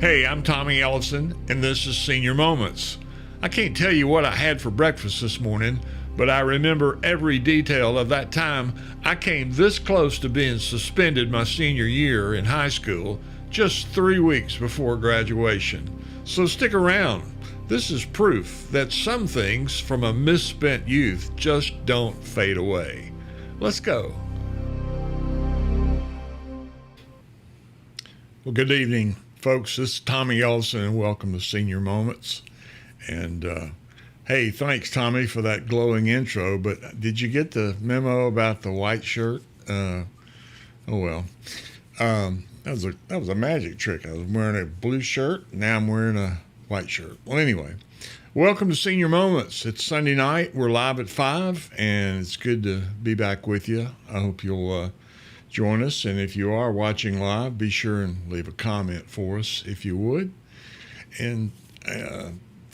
Hey, I'm Tommy Ellison, and this is Senior Moments. I can't tell you what I had for breakfast this morning, but I remember every detail of that time I came this close to being suspended my senior year in high school, just 3 weeks before graduation. So stick around. This is proof that some things from a misspent youth just don't fade away. Let's go. Well, good evening, folks. This is Tommy Ellison, and welcome to Senior Moments. And hey, thanks, Tommy, for that glowing intro. But did you get the memo about the white shirt? Oh well, that was a magic trick. I was wearing a blue shirt. Now I'm wearing a white shirt. Well, anyway, welcome to Senior Moments. It's Sunday night. We're live at 5, and it's good to be back with you. I hope you'll join us, and if you are watching live, be sure and leave a comment for us if you would. And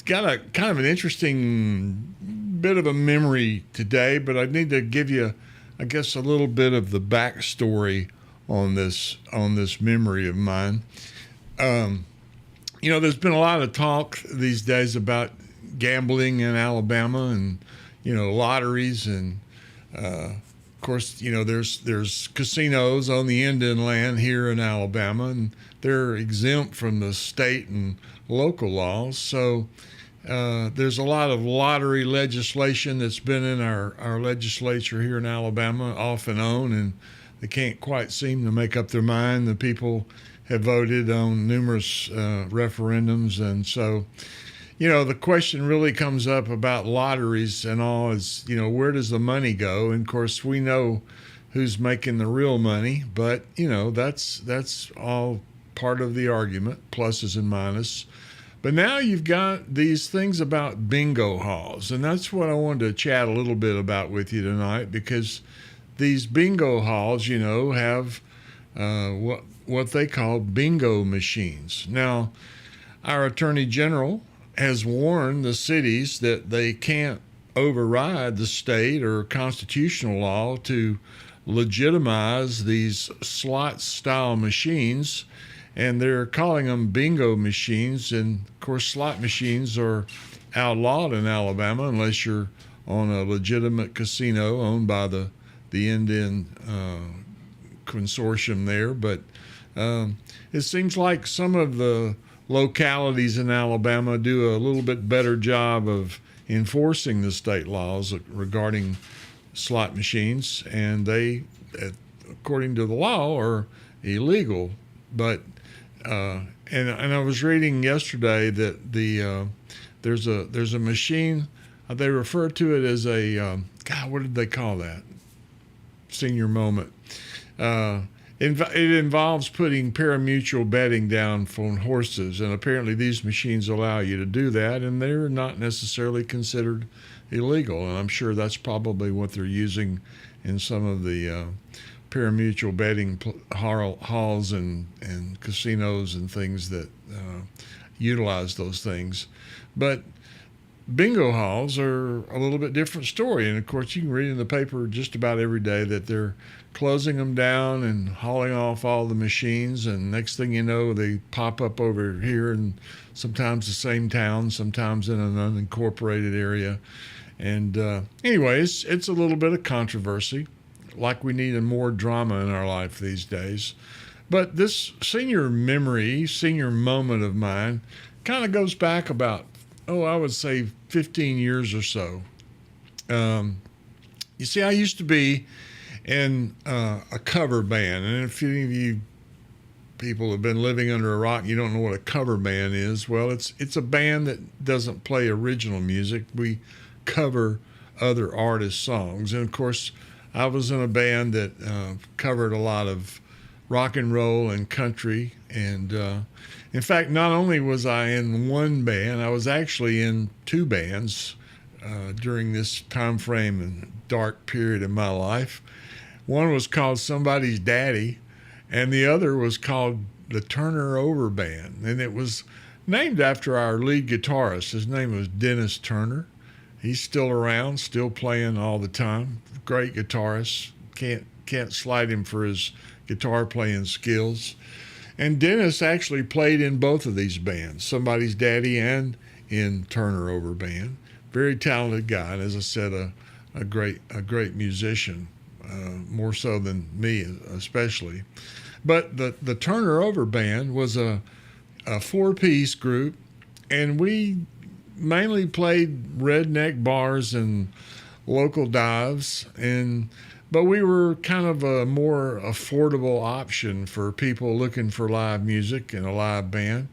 got a kind of an interesting bit of a memory today, but I need to give you, I guess, a little bit of the backstory on this memory of mine. There's been a lot of talk these days about gambling in Alabama and lotteries and of course, there's casinos on the Indian land here in Alabama, and they're exempt from the state and local laws. So there's a lot of lottery legislation that's been in our legislature here in Alabama off and on, and they can't quite seem to make up their mind. The people have voted on numerous referendums, and so the question really comes up about lotteries and all is, where does the money go? And of course, we know who's making the real money, but that's all part of the argument, pluses and minuses. But now you've got these things about bingo halls, and that's what I wanted to chat a little bit about with you tonight, because these bingo halls, have what they call bingo machines. Now, our Attorney General has warned the cities that they can't override the state or constitutional law to legitimize these slot-style machines, and they're calling them bingo machines. And, of course, slot machines are outlawed in Alabama unless you're on a legitimate casino owned by the Indian consortium there. But it seems like some of the localities in Alabama do a little bit better job of enforcing the state laws regarding slot machines, and they, according to the law, are illegal. But and I was reading yesterday that there's a machine, they refer to it as a what did they call that? Senior moment. It involves putting pari-mutuel betting down on horses, and apparently these machines allow you to do that, and they're not necessarily considered illegal. And I'm sure that's probably what they're using in some of the pari-mutuel betting halls and casinos and things that utilize those things. But bingo halls are a little bit different story. And of course, you can read in the paper just about every day that they're closing them down and hauling off all the machines. And next thing you know, they pop up over here in sometimes the same town, sometimes in an unincorporated area. And anyway, it's a little bit of controversy, like we need more drama in our life these days. But this senior moment of mine kind of goes back about, I would say 15 years or so. You see, I used to be in a cover band, and if any of you people have been living under a rock, you don't know what a cover band is. Well, it's a band that doesn't play original music. We cover other artists' songs, and of course, I was in a band that covered a lot of rock and roll and country. And in fact, not only was I in one band, I was actually in two bands during this time frame and dark period in my life. One was called Somebody's Daddy, and the other was called the Turner Over Band. And it was named after our lead guitarist. His name was Dennis Turner. He's still around, still playing all the time. Great guitarist. Can't slight him for his guitar playing skills. And Dennis actually played in both of these bands, Somebody's Daddy and in Turner Over Band. Very talented guy, and as I said, a great musician, more so than me especially. But the Turner Over Band was a four-piece group, and we mainly played redneck bars and local dives, but we were kind of a more affordable option for people looking for live music and a live band,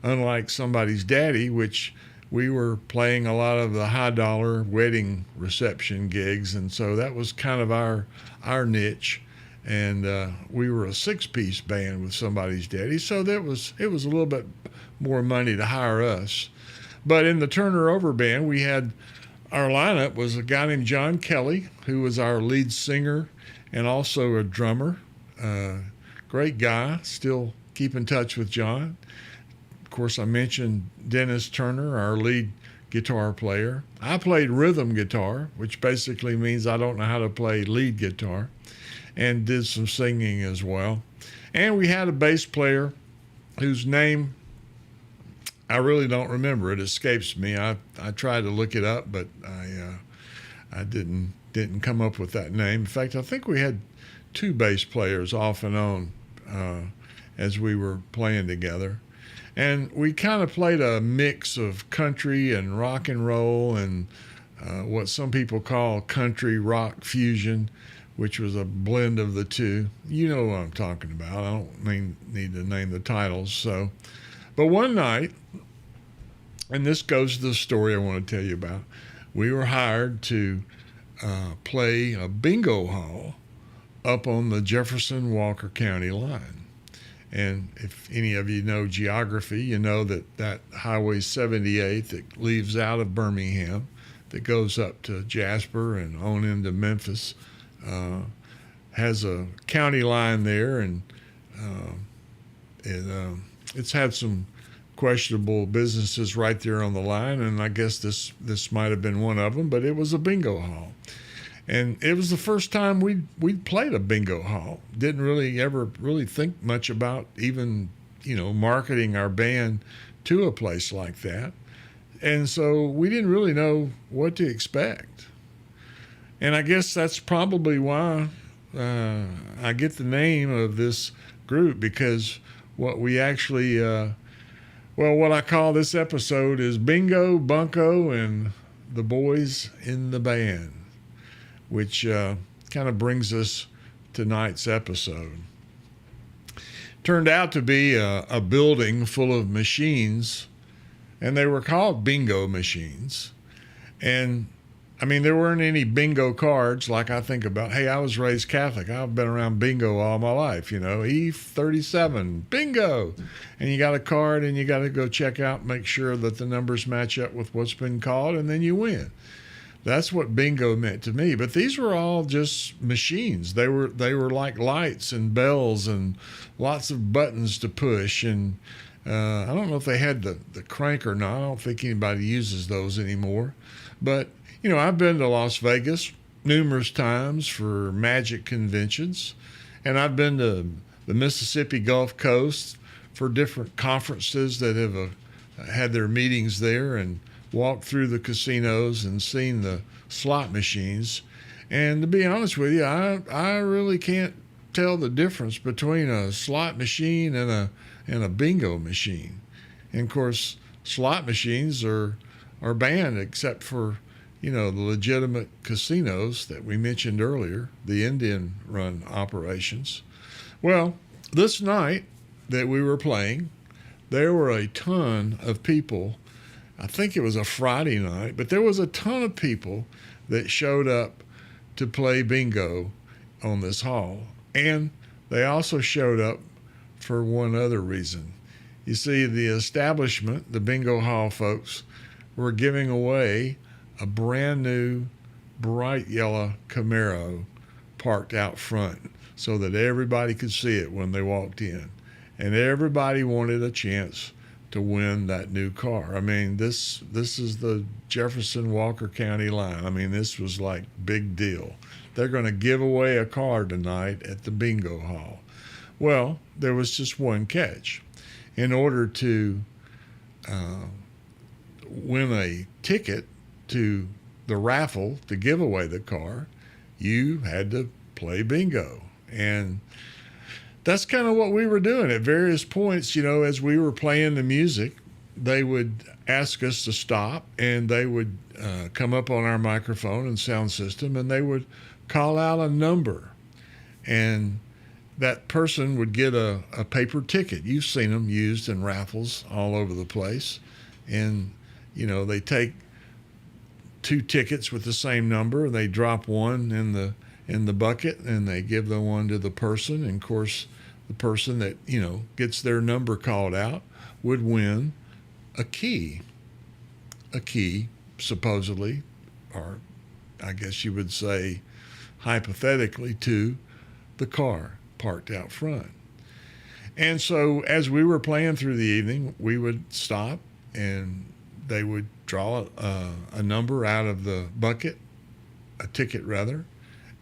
unlike Somebody's Daddy, which we were playing a lot of the high dollar wedding reception gigs, and so that was kind of our niche. And we were a six-piece band with Somebody's Daddy, so it was a little bit more money to hire us. But in the Turner Over Band, we had our lineup was a guy named John Kelly, who was our lead singer and also a drummer. Great guy. Still keep in touch with John. Of course, I mentioned Dennis Turner, our lead guitar player. I played rhythm guitar, which basically means I don't know how to play lead guitar, and did some singing as well. And we had a bass player whose name I really don't remember. It escapes me. I tried to look it up, but I didn't come up with that name. In fact, I think we had two bass players off and on as we were playing together. And we kind of played a mix of country and rock and roll and what some people call country rock fusion, which was a blend of the two. You know what I'm talking about. I don't need to name the titles. So, but one night, and this goes to the story I want to tell you about, we were hired to play a bingo hall up on the Jefferson-Walker County line. And if any of you know geography, you know that Highway 78 that leaves out of Birmingham, that goes up to Jasper and on into Memphis, has a county line there, and it's had some questionable businesses right there on the line, and I guess this might have been one of them, but it was a bingo hall. And it was the first time we'd played a bingo hall. Didn't really ever think much about even, marketing our band to a place like that. And so we didn't really know what to expect. And I guess that's probably why I get the name of this group, because what we actually, what I call this episode is Bingo, Bunco, and the Boys in the Band, which kind of brings us to tonight's episode. Turned out to be a building full of machines, and they were called bingo machines. And I mean, there weren't any bingo cards like I think about. Hey, I was raised Catholic. I've been around bingo all my life, E37, bingo. And you got a card, and you got to go check out, make sure that the numbers match up with what's been called, and then you win. That's what bingo meant to me. But these were all just machines. They were like lights and bells and lots of buttons to push. And I don't know if they had the crank or not. I don't think anybody uses those anymore. But, I've been to Las Vegas numerous times for magic conventions. And I've been to the Mississippi Gulf Coast for different conferences that have had their meetings there, and walked through the casinos and seen the slot machines. And to be honest with you, I really can't tell the difference between a slot machine and a bingo machine. And of course, slot machines are banned except for, the legitimate casinos that we mentioned earlier, the Indian run operations. Well, this night that we were playing, there were a ton of people. I think it was a Friday night, but there was a ton of people that showed up to play bingo on this hall. And they also showed up for one other reason. You see, the establishment, the bingo hall folks, were giving away a brand new bright yellow Camaro parked out front so that everybody could see it when they walked in. And everybody wanted a chance to win that new car. I mean, this is the Jefferson-Walker County line. I mean, this was like big deal. They're going to give away a car tonight at the bingo hall. Well, there was just one catch. In order to uh, win a ticket to the raffle to give away the car, you had to play bingo. And that's kind of what we were doing at various points. As we were playing the music, they would ask us to stop, and they would come up on our microphone and sound system, and they would call out a number. And that person would get a paper ticket. You've seen them used in raffles all over the place. And, they take two tickets with the same number. They drop one in the bucket, and they give the one to the person. And of course, the person that, gets their number called out would win a key. A key, supposedly, or I guess you would say hypothetically, to the car parked out front. And so as we were playing through the evening, we would stop, and they would draw a number out of the bucket, a ticket rather,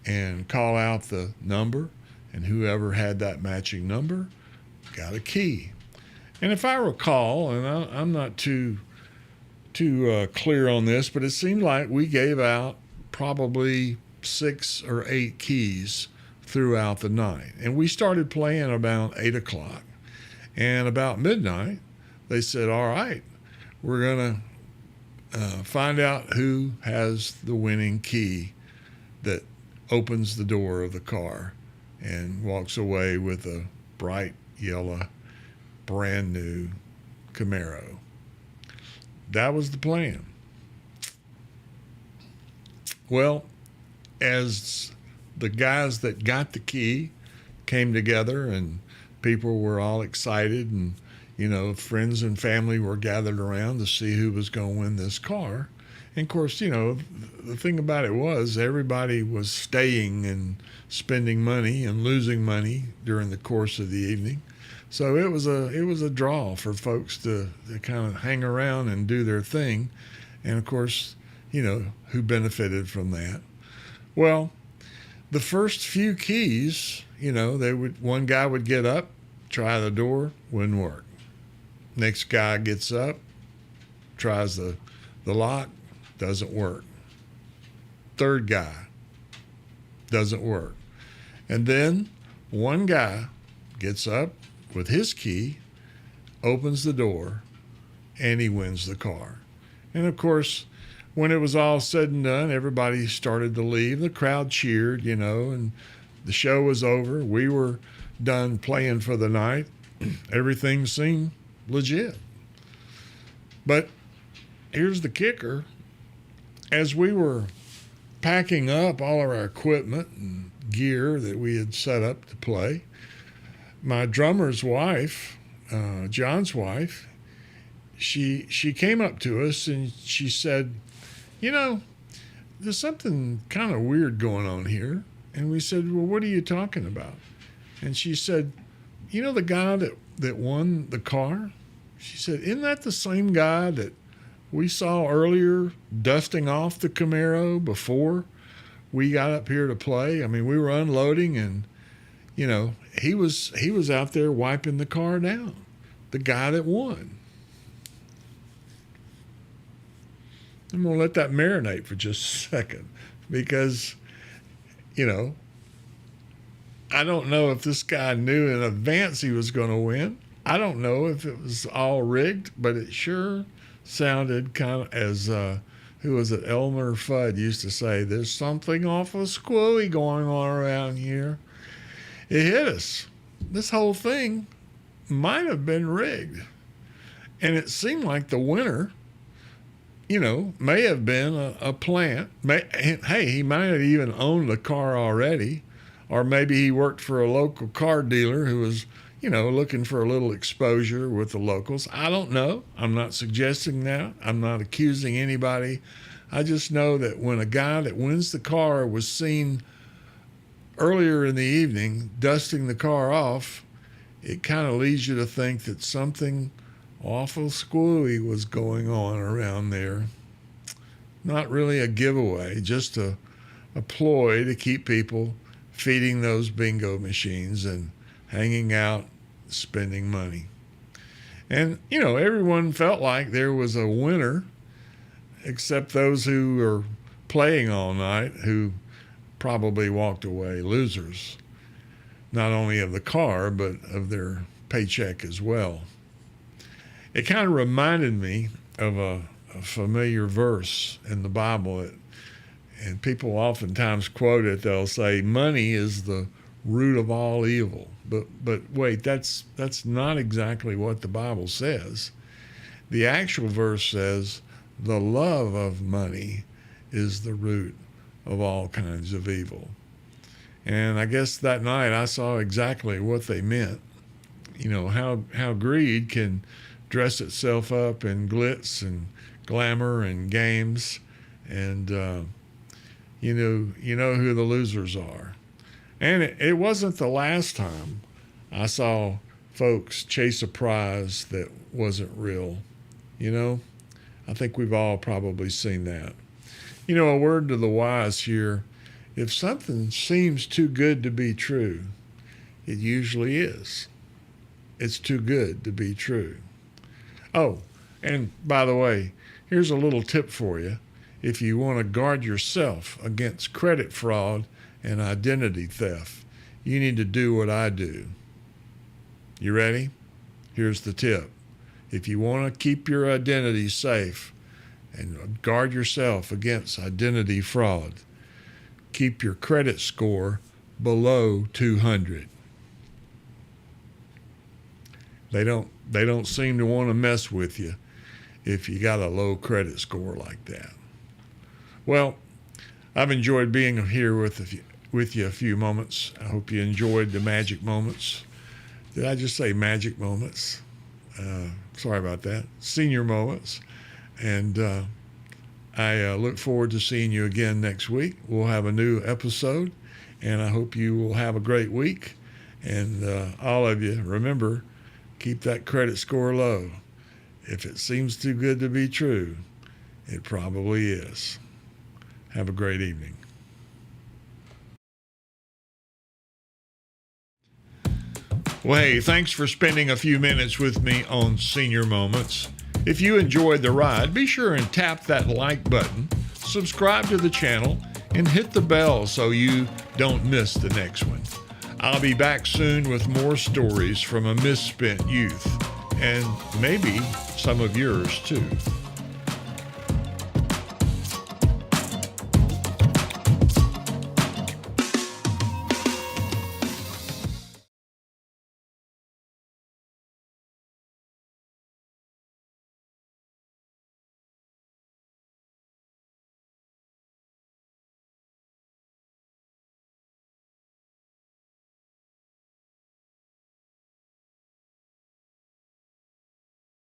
and call out the number, and whoever had that matching number got a key. And if I recall, and I'm not too clear on this, but it seemed like we gave out probably 6 or 8 keys throughout the night. And we started playing about 8 o'clock. And about midnight, they said, all right, we're going to find out who has the winning key that opens the door of the car and walks away with a bright yellow, brand new Camaro. That was the plan. Well, as the guys that got the key came together, and people were all excited, and friends and family were gathered around to see who was going to win this car. And of course, the thing about it was everybody was staying and spending money and losing money during the course of the evening. So it was a draw for folks to kind of hang around and do their thing. And of course, who benefited from that? Well, the first few keys, one guy would get up, try the door, wouldn't work. Next guy gets up, tries the lock, doesn't work. Third guy, doesn't work. And then one guy gets up with his key, opens the door, and he wins the car. And of course, when it was all said and done, everybody started to leave. The crowd cheered, and the show was over. We were done playing for the night. Everything seemed legit. But here's the kicker. As we were packing up all of our equipment and gear that we had set up to play, my drummer's wife, John's wife, she came up to us and she said, there's something kind of weird going on here. And we said, well, what are you talking about? And she said, the guy that won the car? She said, isn't that the same guy that we saw earlier dusting off the Camaro before we got up here to play? I mean, we were unloading, and, he was out there wiping the car down, the guy that won. I'm going to let that marinate for just a second, because, I don't know if this guy knew in advance he was going to win. I don't know if it was all rigged, but it sure sounded kind of as, who was it, Elmer Fudd used to say, there's something awful squooey going on around here. It hit us. This whole thing might have been rigged. And it seemed like the winner, may have been a plant. Hey, he might have even owned the car already. Or maybe he worked for a local car dealer who was, looking for a little exposure with the locals. I don't know. I'm not suggesting that. I'm not accusing anybody. I just know that when a guy that wins the car was seen earlier in the evening dusting the car off, it kind of leads you to think that something awful squooey was going on around there. Not really a giveaway, just a ploy to keep people feeding those bingo machines and hanging out, spending money. And, everyone felt like there was a winner, except those who were playing all night, who probably walked away losers, not only of the car, but of their paycheck as well. It kind of reminded me of a familiar verse in the Bible, and people oftentimes quote it. They'll say, money is the root of all evil. But wait, that's not exactly what the Bible says. The actual verse says, the love of money is the root of all kinds of evil. And I guess that night I saw exactly what they meant. How greed can dress itself up in glitz and glamour and games, and you know who the losers are. And it wasn't the last time I saw folks chase a prize that wasn't real. I think we've all probably seen that. A word to the wise here: if something seems too good to be true, it usually is. It's too good to be true. Oh, and by the way, here's a little tip for you. If you want to guard yourself against credit fraud and identity theft, you need to do what I do. You ready? Here's the tip. If you want to keep your identity safe and guard yourself against identity fraud, keep your credit score below 200. They don't seem to want to mess with you if you got a low credit score like that. Well, I've enjoyed being here with you a few moments. I hope you enjoyed the magic moments. Did I just say magic moments? Sorry about that. Senior moments. And I look forward to seeing you again next week. We'll have a new episode, and I hope you will have a great week. And all of you, remember, keep that credit score low. If it seems too good to be true, it probably is. Have a great evening. Well, hey, thanks for spending a few minutes with me on Senior Moments. If you enjoyed the ride, be sure and tap that like button, subscribe to the channel, and hit the bell so you don't miss the next one. I'll be back soon with more stories from a misspent youth, and maybe some of yours too.